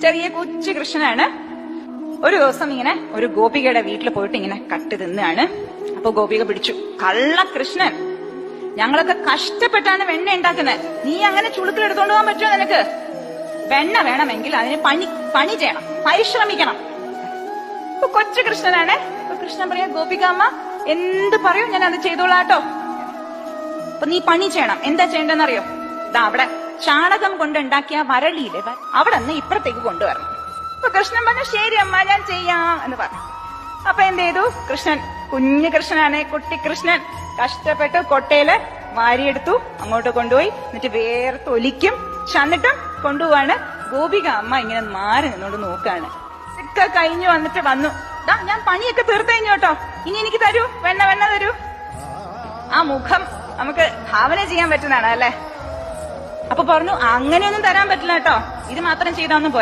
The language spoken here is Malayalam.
ചെറിയ കൊച്ചു കൃഷ്ണനാണ്. ഒരു ദിവസം ഇങ്ങനെ ഒരു ഗോപികയുടെ വീട്ടിൽ പോയിട്ട് ഇങ്ങനെ കട്ട് തിന്നാണ്. അപ്പൊ ഗോപിക പിടിച്ചു, കള്ള കൃഷ്ണൻ, ഞങ്ങളൊക്കെ കഷ്ടപ്പെട്ടാണ് വെണ്ണ ഉണ്ടാക്കുന്നത്, നീ അങ്ങനെ ചുളുക്കിലെടുത്തോണ്ട് പോകാൻ പറ്റുമോ നിനക്ക്? വെണ്ണ വേണമെങ്കിൽ അതിന് പണി ചെയ്യണം, പരിശ്രമിക്കണം. ഇപ്പൊ കൊച്ചു കൃഷ്ണനാണ്. അപ്പൊ കൃഷ്ണൻ പറയാ, ഗോപികാമ്മ എന്ത് പറയൂ ഞാൻ അത് ചെയ്തോളാട്ടോ. അപ്പൊ നീ പണി ചെയ്യണം. എന്താ ചെയ്യേണ്ടെന്നറിയോ? ഇതാ അവിടെ ചാണകം കൊണ്ടുണ്ടാക്കിയ വരളിയില്ലേ, അവിടെ നിന്ന് ഇപ്പുറത്തേക്ക് കൊണ്ടുവരണം. അപ്പൊ കൃഷ്ണൻ പറഞ്ഞു, ശരി അമ്മ ഞാൻ ചെയ്യാം എന്ന് പറഞ്ഞു. അപ്പൊ എന്ത് ചെയ്തു? കൃഷ്ണൻ, കുഞ്ഞു കൃഷ്ണനാണ്, കുട്ടി കൃഷ്ണൻ, കഷ്ടപ്പെട്ട് കൊട്ടയില് വാരിയെടുത്തു, അങ്ങോട്ട് കൊണ്ടുപോയി. എന്നിട്ട് വേർത്തൊലിക്കും ചന്നിട്ടും കൊണ്ടുപോവാണ്. ഗോപിക അമ്മ ഇങ്ങനെ മാറി നിന്നോണ്ട് നോക്കാണ്. ഒക്കെ കഴിഞ്ഞു വന്നിട്ട് വന്നു, ഞാൻ പണിയൊക്കെ തീർത്തു കഴിഞ്ഞു കേട്ടോ, ഇനി എനിക്ക് തരൂ, വെണ്ണ തരൂ. ആ മുഖം നമുക്ക് ഭാവന ചെയ്യാൻ പറ്റുന്നതാണ് അല്ലെ. അപ്പൊ പറഞ്ഞു, അങ്ങനെയൊന്നും തരാൻ പറ്റില്ല കേട്ടോ, ഇത് മാത്രം ചെയ്താൽ ഒന്നും പോരാ.